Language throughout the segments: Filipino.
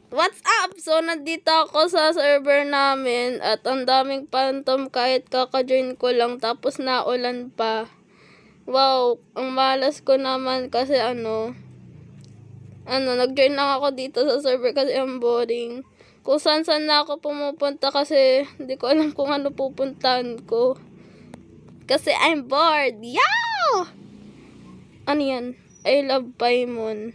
What's up? So, nandito ako sa server namin at ang daming phantom kahit kaka-join ko lang tapos naulan pa. Wow, ang malas ko naman kasi nag-join lang ako dito sa server kasi ang boring. Kung saan na ako pumupunta kasi hindi ko alam kung ano pupuntahan ko. Kasi I'm bored. Yeah! Ano yan? I love Paimon.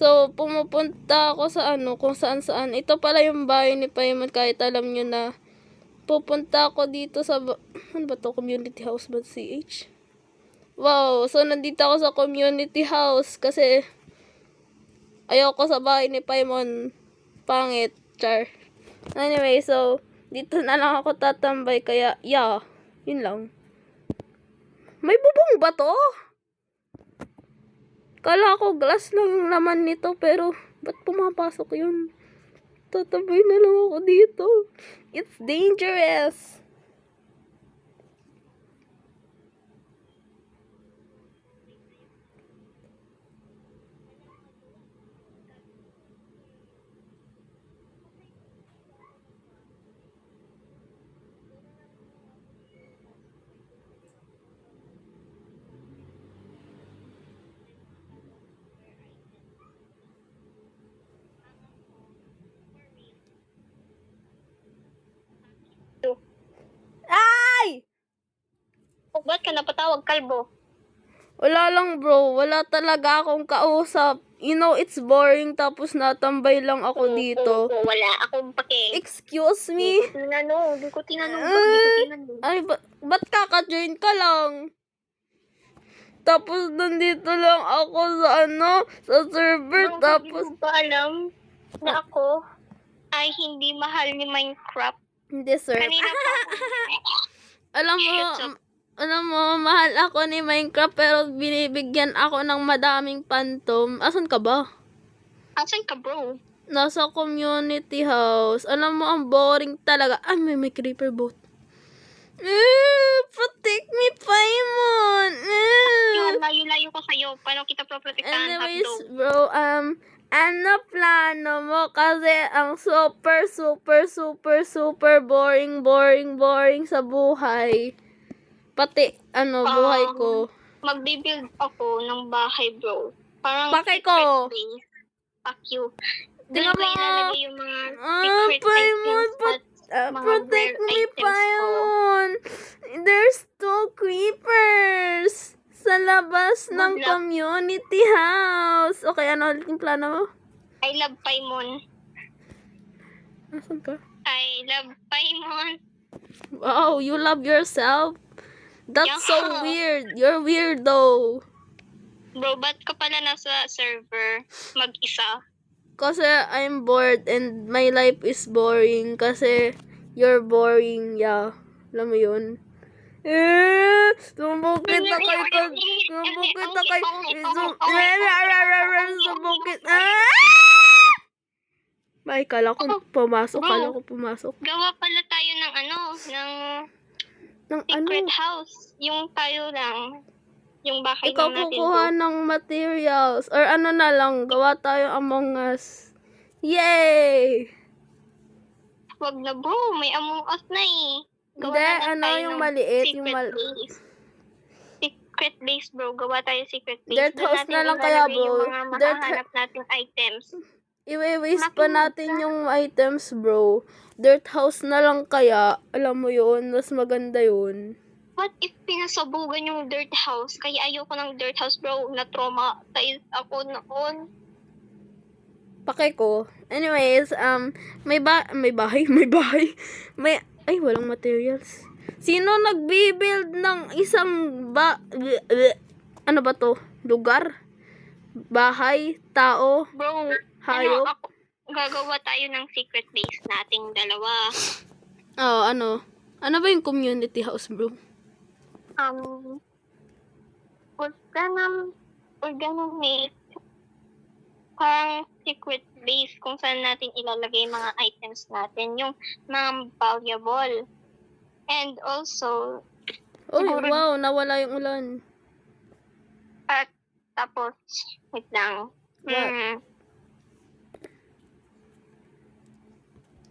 So, pumupunta ako sa kung saan. Ito pala yung bahay ni Paimon kahit alam nyo na pupunta ako dito sa, ano ba to? Community house ba? CH? Wow, so nandito ako sa community house kasi ayoko sa bahay ni Paimon. Pangit, char. Anyway, so, dito na lang ako tatambay kaya, yeah, yun lang. May bubong ba to? Kala ko glass lang yung laman nito pero ba't pumapasok yun? Tatabay na lang ako dito. It's dangerous. Ay! Ba't ka napatawag, kalbo? Wala lang bro. Wala talaga akong kausap. You know, it's boring tapos natambay lang ako dito. Wala akong pake. Excuse me? Di ko tinanong. Ay, ba't kaka-join ka lang? Tapos nandito lang ako sa server. Tapos, Hindi ko pa alam na ako ay hindi mahal ni Minecraft. hindi sir. Kanina pa ako. Alam mo, mahal ako ni Minecraft pero binibigyan ako ng madaming phantom. Asan ka ba? Asan ka, bro? Nasa community house. Alam mo, ang boring talaga. Ay, may creeper boat. Protect me, Paimon! Yung layo-layo ko sa'yo. Paano kita proprotektahan, Anyways, hotdog? bro, ano plano mo? Kasi ang super boring sa buhay. Pati, buhay ko. Magbibuild ako ng bahay, bro. Parang Bakay ko. secret base. Fuck you. Tingnan Doon ko mo. ilalagay yung mga secret Paimon, items at mga protect rare me, items ko. Paimon. There's two creepers sa labas ng luck. community house. Okay, ano ulit yung plano mo? I love Paimon. Asan ka? I love Paimon. Wow, you love yourself? That's so Yeah. weird. You're weird though. Bro, ba't ka pala nasa server mag-isa? Kasi I'm bored and my life is boring kasi you're boring, yeah. Alam mo yun? Sumbok kita kay May, kala ko pumasok. Gawa pala tayo ng Ng secret house. Yung tayo lang. Yung bahay Ikaw lang natin. kukuha ng materials. Or na lang, gawa tayo Among Us. Yay! Wag na bro, may Among Us na eh. Gawa Hindi, na lang tayo yung ng maliit. base. Secret base bro, gawa tayo secret base. Dirt Doon house natin na lang kaya, ilalagay bro. yung mga makahanap nating items. Iwe-waste pa natin yung items, bro. Dirt house na lang kaya. Alam mo yun, mas maganda yun. What if pinasabugan yung dirt house? Kaya ayoko ng dirt house, bro. Na-traumatize ako noon. Pakay ko. Anyways, may bahay. Ay, walang materials. Sino nagbi-build ng isang ano ba to? Lugar? Bahay? Tao? Bro, Hayop? gagawa tayo ng secret base nating dalawa. Oh, ano ba yung community house, bro? We're gonna make parang secret base kung saan natin ilalagay mga items natin, yung mga valuable. And also, Oh, siguro- wow, nawala yung ulan. at tapos, wait lang. What?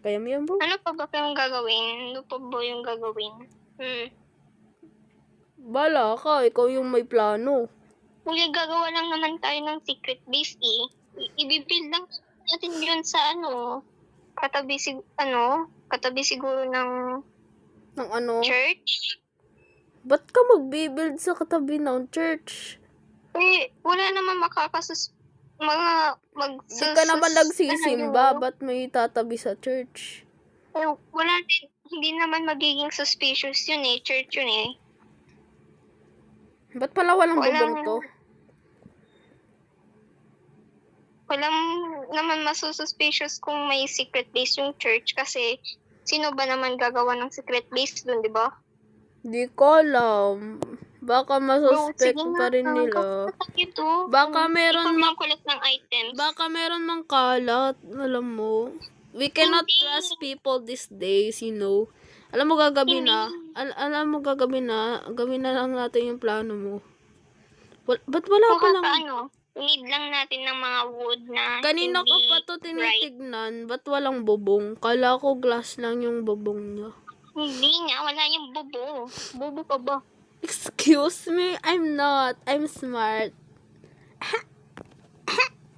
Kaya mo yan, bro. Ano pa ba yung gagawin? Ano pa ba yung gagawin? Bala ka, ikaw yung may plano. Huli, gagawa lang naman tayo ng secret base eh. Ibibuild lang natin yun sa katabi siguro ng Ng ano? church. Ba't ka magbibuild sa katabi ng church? Eh, wala naman Hindi ka naman nagsisimba, ba't may tatabi sa church? Wala din, hindi naman magiging suspicious yun eh, church yun eh. Ba't pala walang bubong to? Walang naman masususpicious kung may secret base yung church kasi sino ba naman gagawa ng secret base dun, di ba? Di ko alam. Baka masuspect pa rin nila. Baka meron mang kulit ng items. Baka meron mang kalat. Alam mo. We cannot trust people these days, you know. Alam mo gagabi na. Gagawin na lang natin yung plano mo. Ba't wala pa lang? Need lang natin ng mga wood na Kanina ko hindi pa to tinitignan. Ba't walang bubong? Kala ko glass lang yung bubong niya. Hindi nga, wala yung bubo. Bubo pa ba? Excuse me? I'm not. I'm smart.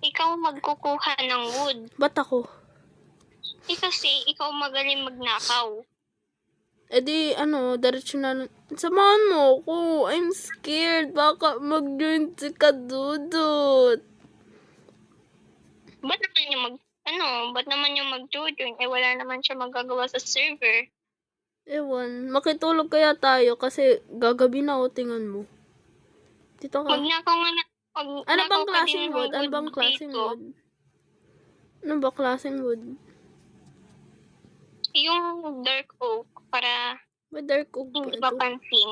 Ikaw magkukuha ng wood. Ba't ako? Kasi ikaw magaling magnakaw. Di, diretso na. Samahan mo ako. I'm scared. Baka mag-join si Kadudut. Ba't naman yung mag-join? Wala naman siya magagawa sa server. Ewan. Makitulog kaya tayo kasi gagabi na o tingnan mo. Dito ka. Magnakaw nga na. Ano bang klaseng wood? Ano bang klaseng wood? Yung dark oak para May dark oak hindi pa ito. mapansin.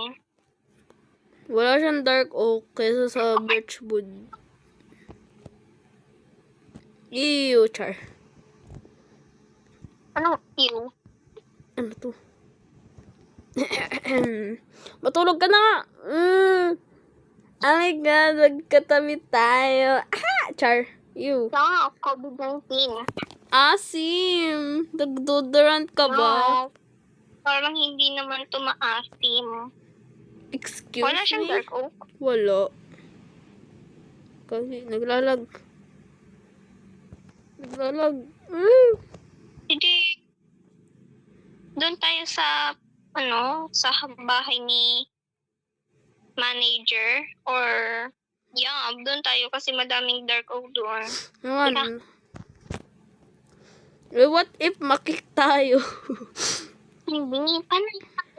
Wala siyang dark oak kaysa sa birch wood. Ew, char. Anong ew? Ano to? Matulog ka na nga. Oh my God, magkatabi tayo. Char. Ew. Stop, COVID-19. Asim. Nagdodorant ka ba? No, parang hindi naman to maasim. Excuse Wala siyang me? dark oak. Wala. Kasi naglalag. Hindi. Doon tayo sa bahay ni manager or doon tayo kasi madaming dark oak doon. Ano? What if makik tayo? Hindi. Paano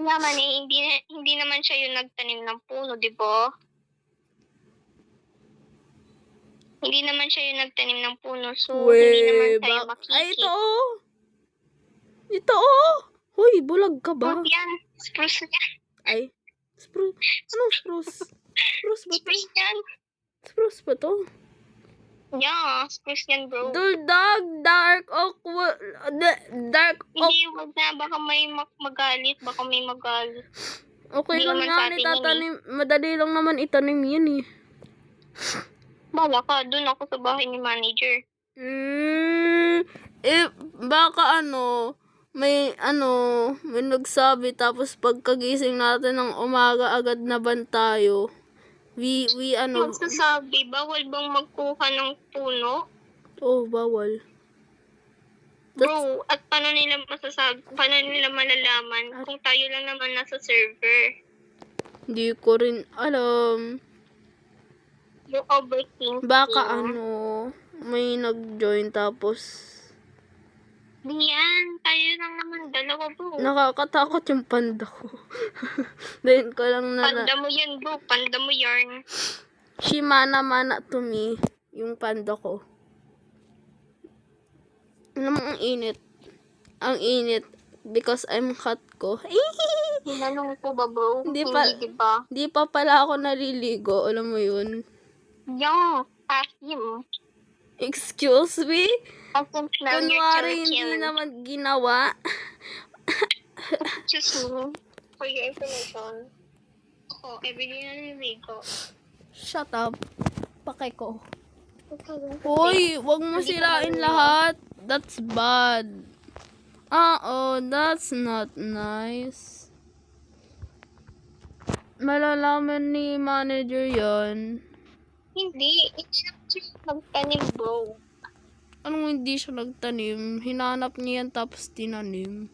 naman hindi naman siya yung nagtanim ng puno, di ba? Hindi naman siya yung nagtanim ng puno, so hindi naman tayo makikita. Ay, ito oh! Ito oh! Hoy, bulag ka ba? Spruce yan. Ay, spruce. Anong spruce? Spruce ba to? Spruce yan. Spruce ba to? Yeah, spruce yan, bro. Dark oak. Dark oak. Hindi, wag na. Baka may magalit. Okay Hindi lang naman yan, sa atin itatanim. Madali lang naman itanim yan eh. Bala ka, doon ako sa bahay ni manager. Baka may nagsabi tapos pagkagising natin ng umaga agad na ban tayo. Magsasabi, bawal bang magkuha ng puno? Oh, bawal. Bro, at paano nila malalaman kung tayo lang naman nasa server? Hindi ko rin alam. Yung overthinking. Baka may nag-join tapos Diyan, tayo lang naman dalawa, bro. nakakatakot yung panda ko. Then ko lang Panda mo yan, bro. Panda mo yarn. Shimana mana to me, yung panda ko. Alam mo, ang init. Ang init. Because I'm hot ko. Hinanong ko ba, bro? Hindi diba? Di pa pala ako naliligo. Alam mo yun? Yung, asim. Excuse me? Kunwari hindi Kunwari naman ginawa. Excuse me. For your information. Everyday na naliligo. Shut up. Pakay ko. Hoy, wag mo sirain lahat. That's bad. Oh, that's not nice. Malalaman ni manager yon. Hindi na siya nagtanim, bro. Anong hindi siya nagtanim? Hinanap niya yan tapos tinanim.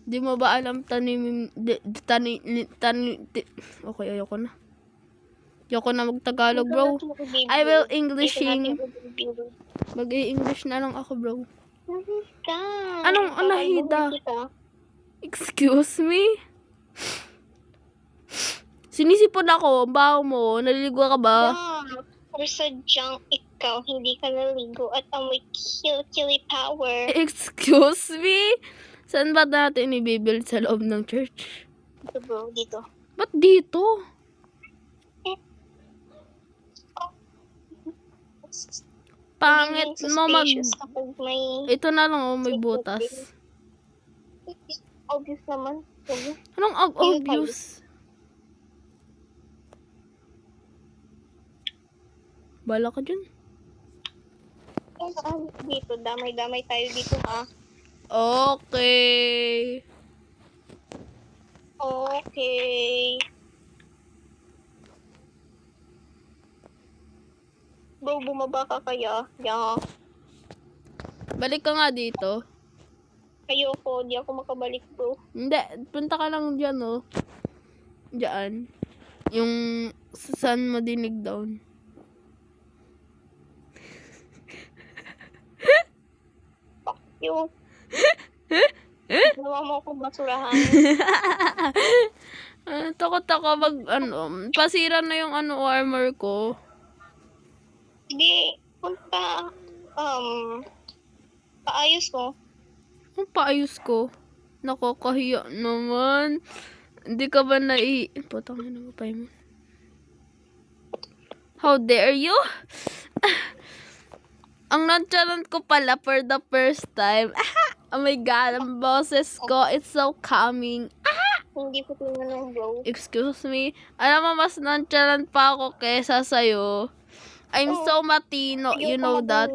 Di mo ba alam tanim... Okay, ayoko na. Ayoko na mag-Tagalog, bro. I will Englishing. Mag-i-English na lang ako, bro. Anong nahida? Excuse me? Sinisipon ako. Ang baho mo. Naliligo ka ba? Or sadyang ikaw, hindi ka naligo at amoy kill power. Excuse me? Saan ba natin i-build sa loob ng church? Dito, bro, dito. Ba't dito? Pangit mo mag... Kapag may... Ito na lang, oh, may butas. Obvious naman. Anong obvious? Bala ka dyan. Dito, damay-damay tayo dito, ha? Okay. Okay. Bro, bumaba ka kaya? Yeah. Balik ka nga dito. Ayoko, di ako makabalik, bro. Hindi, punta ka lang dyan, oh. Diyan. Yung saan mo dinig down. Fuck you. Ginawa mo akong basurahan. Takot ako pasira na yung armor ko. Hindi, punta, paayos mo. Ang paayos ko. Nakakahiya naman. Hindi ka ba Putang ina mo, Paimon. How dare you? Ang nonchalant ko pala for the first time. Oh my God, ang boses ko, it's so calming. Hindi ko tinanong, bro. Excuse me. Alam mo, mas nonchalant pa ako kesa sa'yo. I'm so matino, you know that.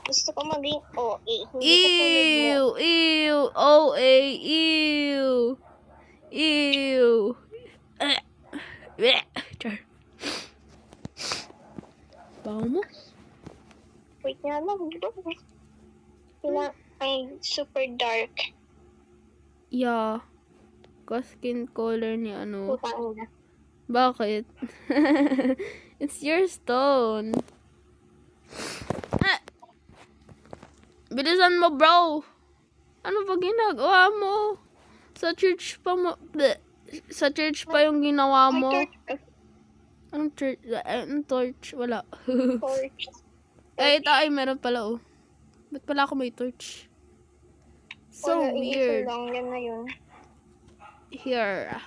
Gusto ko maging OA. Ew, OA, ew. Char. Baho mo? Wait nga lang, bro. Ang super dark. Yeah. Skin color ni ano. Putang na. Bakit? It's your stone. Bilisan mo, bro. Ano ba ginagawa mo? Sa church pa yung ginawa mo. Anong church? Anong torch? Wala. Torch. Ito ay meron pala, oh. Ba't pala ako may torch? So weird. Lang, yan na yun. Here.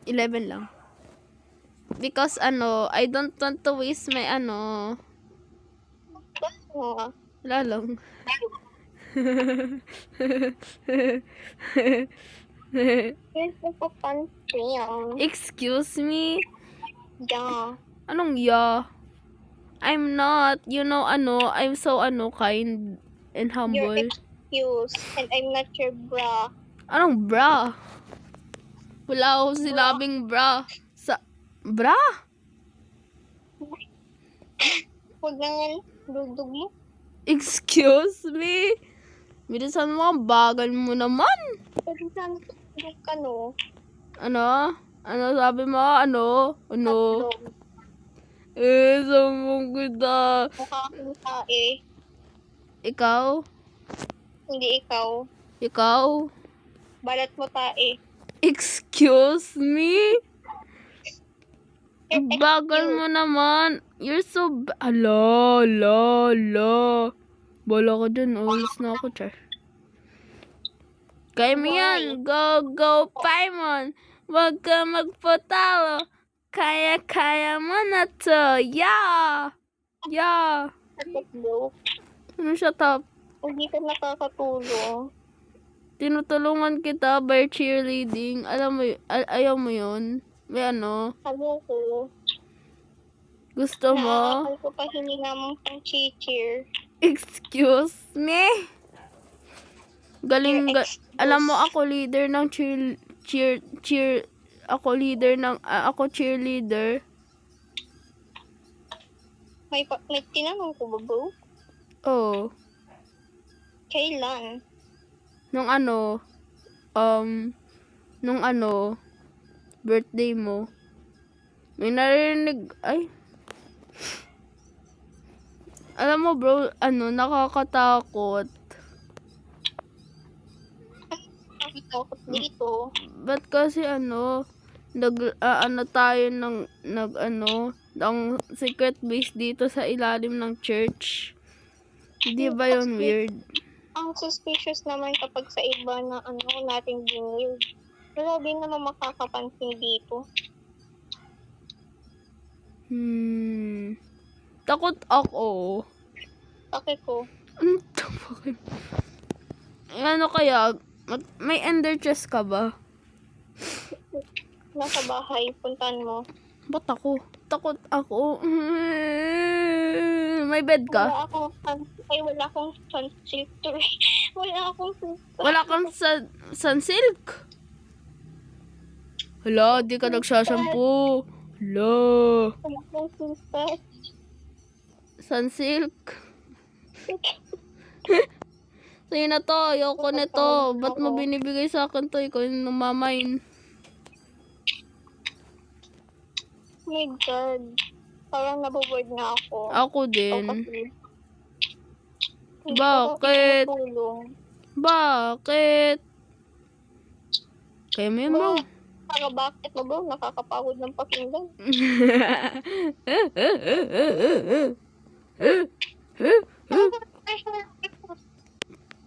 11 lang. Because I don't want to waste my wala lang. Here's the fun thing. Excuse me? Yeah. Anong yeah? I'm not. You know, I'm so kind and humble. You're excused. And I'm not your bra. Anong bra? Wala ako sinabing bra. Bra? Huwag naman dugdug mo. Excuse me? Bilisan mo, ang bagal mo naman. Pwede sana dugdug ka, no? Ano? Ano sabi mo? Ano? Samong kita. Mukha akong tae. Ikaw? Hindi ikaw. Ikaw? Balat mo tae. Excuse me? Bagal mo naman. You're so... Ala. Bala ka dyan. Alis na ako, char. Kaya mo yan. Go, Paimon. Huwag ka magpatalo. Kaya mo na to. Yeah. Ano siya, top? Hindi ka nakakatulong. Tinutulungan kita by cheerleading. Alam mo, ayaw mo yun? May Alam ko. Gusto mo? Nakakal ko pa hininga mong pang cheer. Excuse me? Galing, alam mo, ako leader ng ako leader ng, ako cheerleader. May tinanong ko ba, bro? Oh, Kailan? nung birthday mo. May narinig, ay. Alam mo bro, nakakatakot. Takot dito. Ba't kasi tayo ng secret base dito sa ilalim ng church. Di ba yun weird? Ang suspicious naman kapag sa iba na nating binilid. Wala din naman makakapansin dito. Takot ako. Bakit ko? Ano kaya? May ender chest ka ba? Nasa bahay, puntan mo. Ba't ako? Takot ako. May bed ka? Wala akong sunsilk to eh. Wala akong Wala kang sunsilk? Hala, di ka nagsashampoo. Hala. Wala akong sunsilk. Sunsilk. Sa'yo na to, ayoko nito. Ba't mo binibigay sa akin to? Ikaw yung namamain. Oh my God. Parang naboboard na ako. Ako din. Hindi Bakit? ako tinutulong. Bakit? Kaya mo yun, bro. Para bakit mo, bro? Nakakapagod ng pakinggan.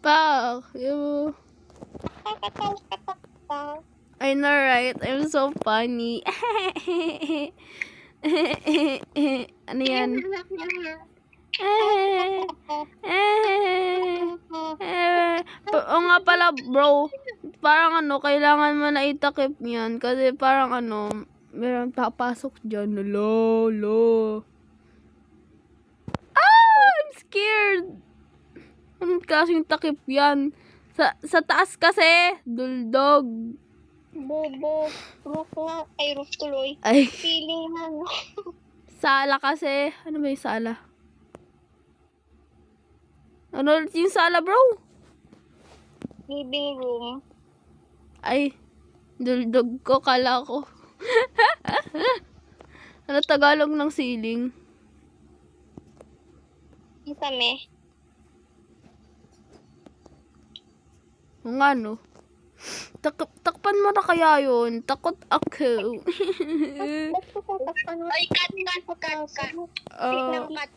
Pak, you. Nakakatawa. I know, right? I'm so funny. Ano yan? Oo nga pala, bro. Parang kailangan mo na itakip yan. Kasi parang meron papasok dyan. Lolo. I'm scared. Anong klaseng takip yan? Sa taas kasi, duldog. Bobo. Roof nga. Ay, roof tuloy. Ay, Feeling na, no? sala kasi. Ano ba yung sala? Ano ulit yung sala, bro? Living room. Ay, duldog ko, kala ko. Ano Tagalog ng ceiling? Ang kami. Kung ano. Takpan mo na kaya yun. Takot ako. Ay, cut. Ah, Cut.